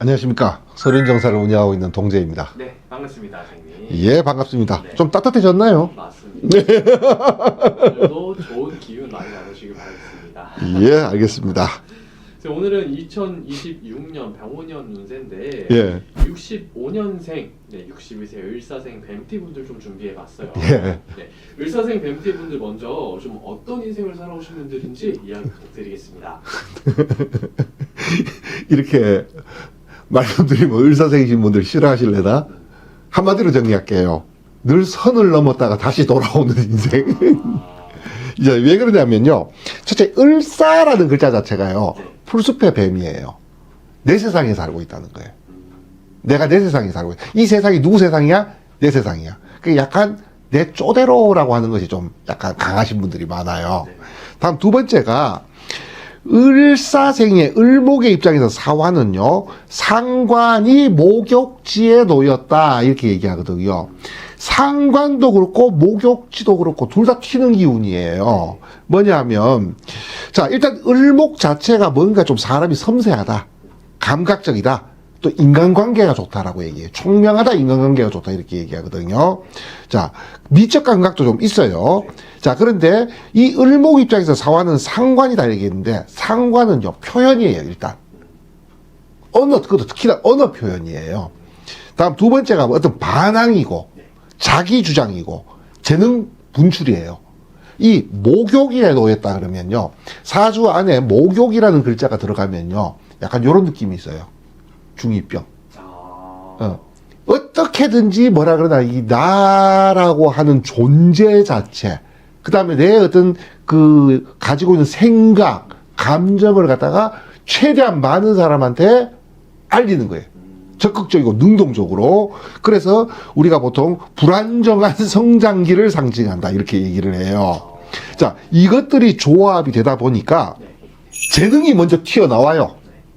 안녕하십니까. 서른정사를 운영하고 있는 동재입니다. 네, 반갑습니다, 선생님. 예, 반갑습니다. 네. 좀 따뜻해졌나요? 맞습니다. 오늘도 좋은 기운 많이 나누시길 바라겠습니다. 예, 알겠습니다. 오늘은 2026년 병오년 운세인데 예. 65년생, 네, 62세 을사생 뱀띠분들 좀 준비해봤어요. 예. 네, 을사생 뱀띠분들 먼저 좀 어떤 인생을 살아오신 분들인지 이야기 부탁드리겠습니다. 이렇게 말씀드리면 을사생이신 분들 싫어하실래나? 한마디로 정리할게요. 늘 선을 넘었다가 다시 돌아오는 인생. 이제 왜 그러냐면요. 첫째, 을사라는 글자 자체가요. 네. 풀숲의 뱀이에요. 내 세상에 살고 있다는 거예요. 내가 내 세상에 살고 있다. 이 세상이 누구 세상이야? 내 세상이야. 그 약간 내 쪼대로라고 하는 것이 좀 약간 강하신 분들이 많아요. 네. 다음 두 번째가 을사생의 을목의 입장에서 사화는요, 상관이 목욕지에 놓였다 이렇게 얘기하거든요. 상관도 그렇고 목욕지도 그렇고 둘 다 튀는 기운이에요. 뭐냐면, 자, 일단 을목 자체가 뭔가 좀 사람이 섬세하다, 감각적이다, 또 인간관계가 좋다라고 얘기해요. 총명하다, 인간관계가 좋다 이렇게 얘기하거든요. 자, 미적 감각도 좀 있어요. 자, 그런데 이 을목 입장에서 사화는 상관이다 얘기했는데, 상관은요 표현이에요. 일단 그것도 특히나 언어 표현이에요. 다음 두 번째가 어떤 반항이고 자기 주장이고 재능 분출이에요. 이 목욕에 놓였다 그러면요, 사주 안에 목욕이라는 글자가 들어가면요 약간 요런 느낌이 있어요. 중2병. 어떻게든지 뭐라 그러나 이 나라고 하는 존재 자체, 그 다음에 내 어떤 그 가지고 있는 생각, 감정을 갖다가 최대한 많은 사람한테 알리는 거예요. 적극적이고 능동적으로. 그래서 우리가 보통 불안정한 성장기를 상징한다 이렇게 얘기를 해요. 자, 이것들이 조합이 되다 보니까 재능이 먼저 튀어나와요.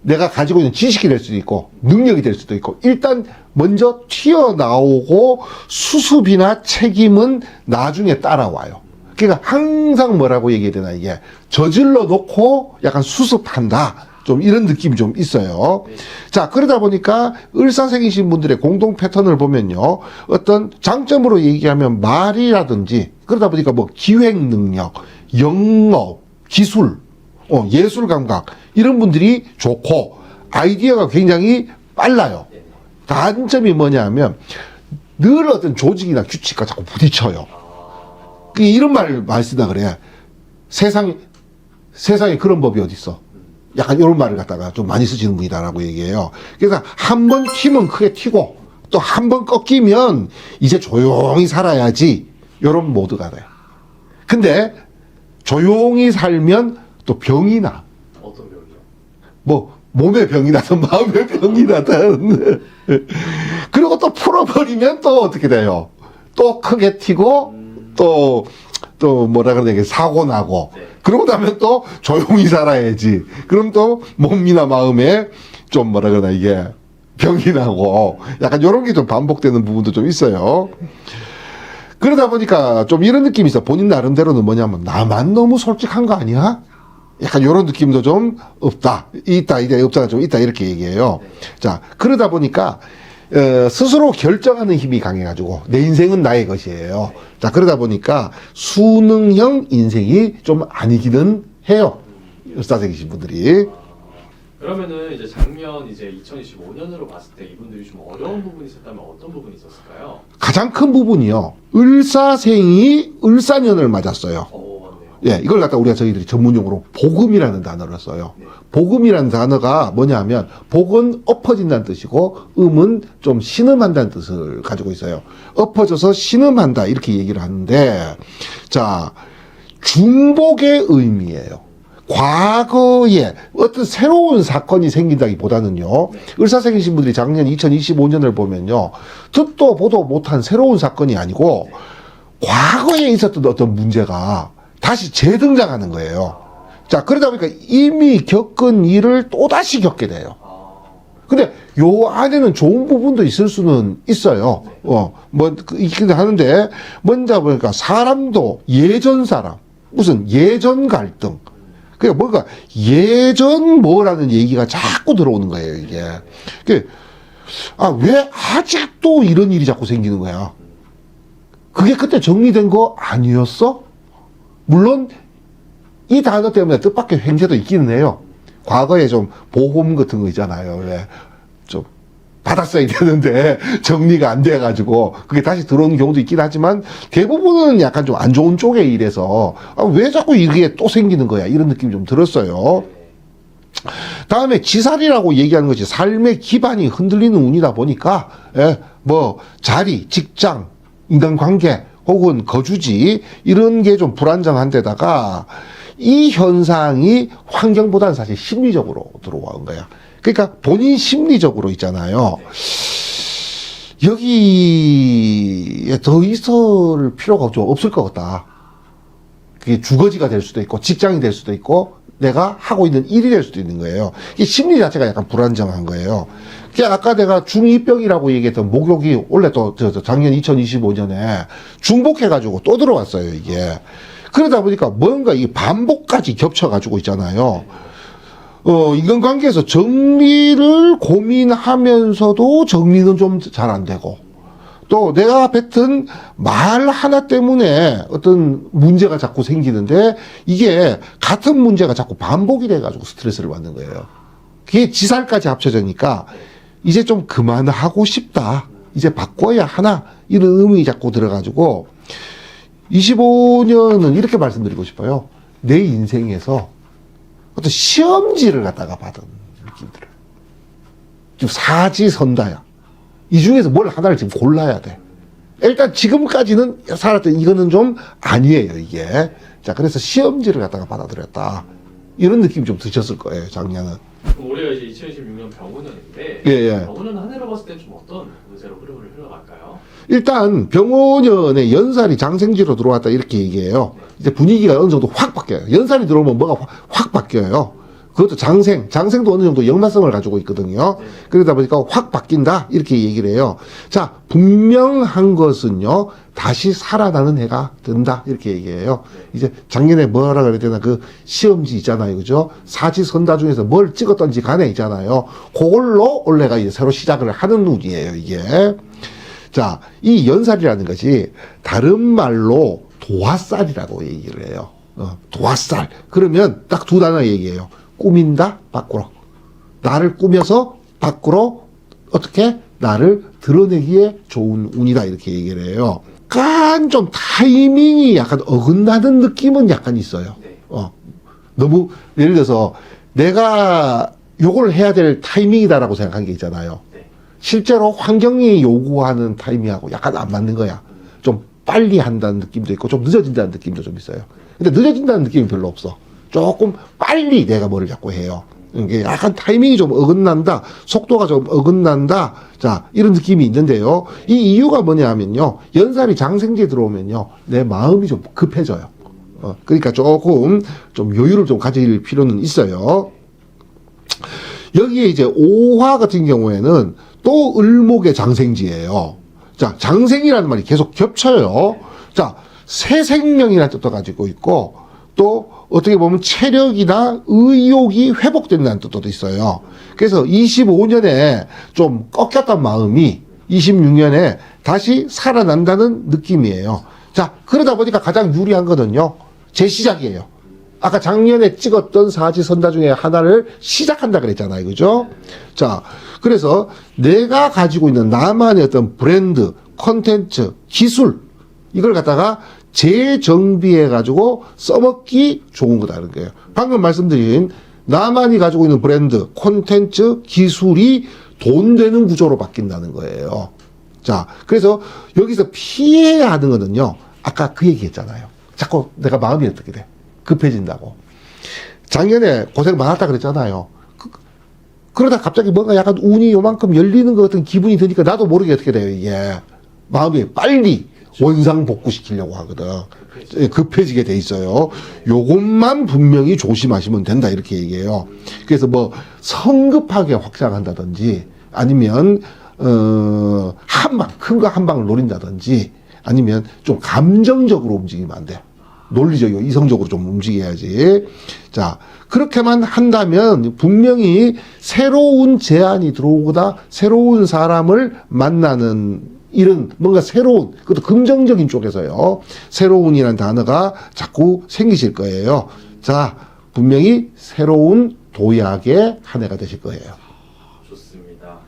내가 가지고 있는 지식이 될 수도 있고 능력이 될 수도 있고, 일단 먼저 튀어나오고 수습이나 책임은 나중에 따라와요. 그러니까 항상 뭐라고 얘기해야 되나, 이게 저질러 놓고 약간 수습한다, 좀 이런 느낌이 좀 있어요. 자, 그러다 보니까 을사생이신 분들의 공동 패턴을 보면요, 어떤 장점으로 얘기하면 말이라든지, 그러다 보니까 뭐 기획 능력, 영업, 기술, 예술 감각, 이런 분들이 좋고 아이디어가 굉장히 빨라요. 단점이 뭐냐면 늘 어떤 조직이나 규칙과 자꾸 부딪혀요. 이런 말을 많이 쓰다 그래. 세상에 그런 법이 어딨어. 약간 이런 말을 갖다가 좀 많이 쓰시는 분이다라고 얘기해요. 그래서 한 번 튀면 크게 튀고, 또 한 번 꺾이면 이제 조용히 살아야지, 이런 모드가 돼요. 근데 조용히 살면 또 병이 나. 어떤 병이요? 뭐 몸의 병이 나든 마음의 병이 나든. 그리고 또 풀어버리면 또 어떻게 돼요? 또 크게 튀고 또 뭐라 그러냐, 사고 나고. 네. 그러고 나면 또 조용히 살아야지. 그럼 또 몸이나 마음에 좀 뭐라 그러나, 이게 병이 나고, 약간 요런 게 좀 반복되는 부분도 좀 있어요. 그러다 보니까 좀 이런 느낌이 있어. 본인 나름대로는 뭐냐면, 나만 너무 솔직한 거 아니야? 약간 요런 느낌도 좀 없다. 있다, 없다가 좀 있다, 이렇게 얘기해요. 자, 그러다 보니까 스스로 결정하는 힘이 강해가지고 내 인생은 나의 것이에요. 자, 그러다 보니까 수능형 인생이 좀 아니기는 해요. 을사생이신 분들이. 그러면은 이제 작년 이제 2025년으로 봤을 때 이분들이 좀 어려운 부분이 있었다면 어떤 부분이 있었을까요? 가장 큰 부분이요, 을사생이 을사년을 맞았어요. 맞네요. 예, 이걸 갖다 우리가 저희들이 전문용어로 복음이라는 단어를 써요. 네. 복음이라는 단어가 뭐냐면, 복은 엎어진다는 뜻이고 음은 좀 신음한다는 뜻을 가지고 있어요. 엎어져서 신음한다 이렇게 얘기를 하는데, 자, 중복의 의미예요. 과거에 어떤 새로운 사건이 생긴다기보다는요, 을사생이신 분들이 작년 2025년을 보면요, 듣도 보도 못한 새로운 사건이 아니고 과거에 있었던 어떤 문제가 다시 재등장하는 거예요. 자, 그러다 보니까 이미 겪은 일을 또다시 겪게 돼요. 근데 요 안에는 좋은 부분도 있을 수는 있어요. 있긴 하는데, 먼저 보니까 사람도 예전 사람, 무슨 예전 갈등, 그러니까 뭔가 예전 뭐라는 얘기가 자꾸 들어오는 거예요, 이게. 왜 아직도 이런 일이 자꾸 생기는 거야? 그게 그때 정리된 거 아니었어? 물론 이 단어 때문에 뜻밖의 횡재도 있기는 해요. 과거에 좀 보험 같은 거 있잖아요. 왜 좀 받았어야 되는데 정리가 안 돼가지고 그게 다시 들어오는 경우도 있긴 하지만 대부분은 약간 좀 안 좋은 쪽의 일에서 왜 자꾸 이게 또 생기는 거야? 이런 느낌이 좀 들었어요. 다음에 지살이라고 얘기하는 것이 삶의 기반이 흔들리는 운이다 보니까 뭐 자리, 직장, 인간관계 혹은 거주지 이런 게 좀 불안정한 데다가 이 현상이 환경보다는 사실 심리적으로 들어온 거야. 그러니까 본인 심리적으로 있잖아요. 여기에 더 있을 필요가 좀 없을 것 같다. 그게 주거지가 될 수도 있고 직장이 될 수도 있고 내가 하고 있는 일이 될 수도 있는 거예요. 이 심리 자체가 약간 불안정한 거예요. 아까 내가 중2병이라고 얘기했던 목욕이 원래 또 작년 2025년에 중복해가지고 또 들어왔어요, 이게. 그러다 보니까 뭔가 이 반복까지 겹쳐가지고 있잖아요. 인간관계에서 정리를 고민하면서도 정리는 좀 잘 안 되고, 또 내가 뱉은 말 하나 때문에 어떤 문제가 자꾸 생기는데 이게 같은 문제가 자꾸 반복이 돼가지고 스트레스를 받는 거예요. 그게 지살까지 합쳐지니까 이제 좀 그만하고 싶다. 이제 바꿔야 하나. 이런 의문이 자꾸 들어가지고 25년은 이렇게 말씀드리고 싶어요. 내 인생에서 어떤 시험지를 갖다가 받은 느낌 들어요. 좀 사지선다야. 이 중에서 뭘 하나를 지금 골라야 돼. 일단 지금까지는 살았던 이거는 좀 아니에요, 이게. 자, 그래서 시험지를 갖다가 받아들였다. 이런 느낌이 좀 드셨을 거예요, 작년은. 그럼 올해가 이제 2026년 병원년인데 예. 병원년 한 해로 봤을 때 좀 어떤 운세로 흐름을 흘러갈까요? 일단 병원년에 연살이 장생지로 들어왔다 이렇게 얘기해요. 이제 분위기가 어느 정도 확 바뀌어요. 연살이 들어오면 뭐가 확 바뀌어요. 그것도 장생도 어느 정도 역마성을 가지고 있거든요. 그러다 보니까 확 바뀐다 이렇게 얘기를 해요. 자, 분명한 것은요, 다시 살아나는 해가 된다 이렇게 얘기해요. 이제 작년에 뭐라 그래야 되나, 그 시험지 있잖아요, 그죠? 사지선다 중에서 뭘 찍었던지 간에 있잖아요. 그걸로 올해가 이제 새로 시작을 하는 운이에요, 이게. 자, 이 연살이라는 것이 다른 말로 도화살이라고 얘기를 해요. 도화살. 그러면 딱 두 단어 얘기해요. 꾸민다, 밖으로. 나를 꾸며서 밖으로 어떻게 나를 드러내기에 좋은 운이다 이렇게 얘기를 해요. 약간 좀 타이밍이 약간 어긋나는 느낌은 약간 있어요. 너무 예를 들어서 내가 요걸 해야 될 타이밍이다라고 생각한 게 있잖아요. 실제로 환경이 요구하는 타이밍하고 약간 안 맞는 거야. 좀 빨리 한다는 느낌도 있고 좀 늦어진다는 느낌도 좀 있어요. 근데 늦어진다는 느낌이 별로 없어. 조금 빨리 내가 뭐를 자꾸 해요. 이게 약간 타이밍이 좀 어긋난다, 속도가 좀 어긋난다. 자, 이런 느낌이 있는데요. 이 이유가 뭐냐 하면요, 연살이 장생지에 들어오면요, 내 마음이 좀 급해져요. 그러니까 조금 좀 여유를 좀 가질 필요는 있어요. 여기에 이제 오화 같은 경우에는 또 을목의 장생지예요. 자, 장생이라는 말이 계속 겹쳐요. 자, 새 생명이라는 뜻도 가지고 있고, 또 어떻게 보면 체력이나 의욕이 회복된다는 뜻도 있어요. 그래서 25년에 좀 꺾였던 마음이 26년에 다시 살아난다는 느낌이에요. 자, 그러다 보니까 가장 유리한 거는요, 재시작이에요. 아까 작년에 찍었던 사지선다 중에 하나를 시작한다 그랬잖아요, 그죠? 자, 그래서 내가 가지고 있는 나만의 어떤 브랜드, 콘텐츠, 기술, 이걸 갖다가 재정비해가지고 써먹기 좋은 거다라는 거예요. 방금 말씀드린 나만이 가지고 있는 브랜드, 콘텐츠, 기술이 돈 되는 구조로 바뀐다는 거예요. 자, 그래서 여기서 피해야 하는 거는요, 아까 그 얘기 했잖아요. 자꾸 내가 마음이 어떻게 돼? 급해진다고. 작년에 고생 많았다 그랬잖아요. 그러다 갑자기 뭔가 약간 운이 요만큼 열리는 것 같은 기분이 드니까 나도 모르게 어떻게 돼요, 이게. 마음이 빨리 원상복구시키려고 하거든. 급해지게 돼 있어요. 요것만 분명히 조심하시면 된다 이렇게 얘기해요. 그래서 뭐 성급하게 확장한다든지 아니면 한 방, 큰 거 한 방을 노린다든지 아니면 좀 감정적으로 움직이면 안 돼. 논리적이고 이성적으로 좀 움직여야지. 자, 그렇게만 한다면 분명히 새로운 제안이 들어오거나 새로운 사람을 만나는 이런 뭔가 새로운, 그것도 긍정적인 쪽에서요. 새로운이라는 단어가 자꾸 생기실 거예요. 자, 분명히 새로운 도약의 한 해가 되실 거예요. 좋습니다.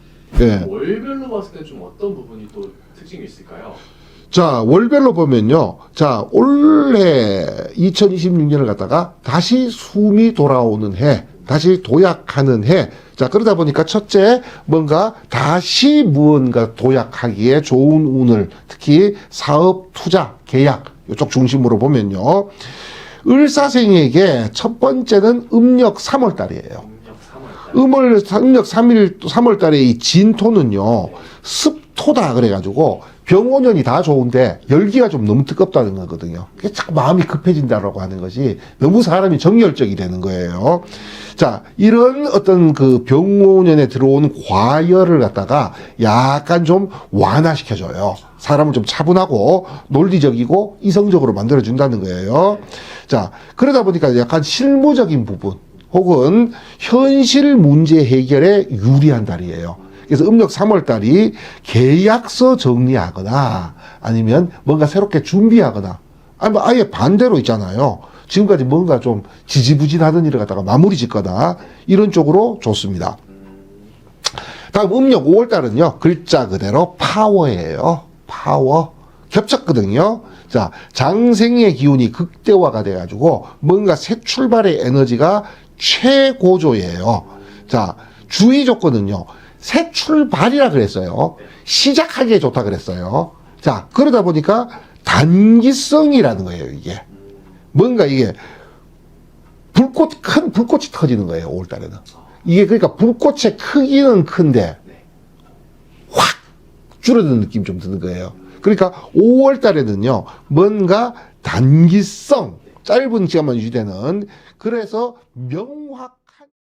예. 월별로 봤을 때 좀 어떤 부분이 또 특징이 있을까요? 자, 월별로 보면요. 자, 올해 2026년을 갖다가 다시 숨이 돌아오는 해, 다시 도약하는 해. 자, 그러다 보니까 첫째, 뭔가 다시 무언가 도약하기에 좋은 운을, 특히 사업, 투자, 계약, 이쪽 중심으로 보면요. 을사생에게 첫 번째는 음력 3월 달이에요. 음력 3월 달에 이 진토는요, 습토다 그래가지고 병오년이 다 좋은데 열기가 좀 너무 뜨겁다는 거거든요. 그게 자꾸 마음이 급해진다라고 하는 것이 너무 사람이 정열적이 되는 거예요. 자, 이런 어떤 그 병오년에 들어오는 과열을 갖다가 약간 좀 완화시켜줘요. 사람을 좀 차분하고 논리적이고 이성적으로 만들어준다는 거예요. 자, 그러다 보니까 약간 실무적인 부분 혹은 현실 문제 해결에 유리한 달이에요. 그래서 음력 3월 달이 계약서 정리하거나 아니면 뭔가 새롭게 준비하거나 아니면 아예 반대로 있잖아요. 지금까지 뭔가 좀 지지부진하던 일을 갖다가 마무리 짓거나 이런 쪽으로 좋습니다. 다음 음력 5월 달은요. 글자 그대로 파워예요. 파워. 겹쳤거든요. 자, 장생의 기운이 극대화가 돼가지고 뭔가 새 출발의 에너지가 최고조예요. 자, 주의 조건은요. 새 출발이라 그랬어요. 시작하기에 좋다 그랬어요. 자, 그러다 보니까 단기성이라는 거예요, 이게. 뭔가 이게 큰 불꽃이 터지는 거예요, 5월 달에는. 이게 그러니까 불꽃의 크기는 큰데 확 줄어드는 느낌이 좀 드는 거예요. 그러니까 5월 달에는요, 뭔가 단기성, 짧은 시간만 유지되는, 그래서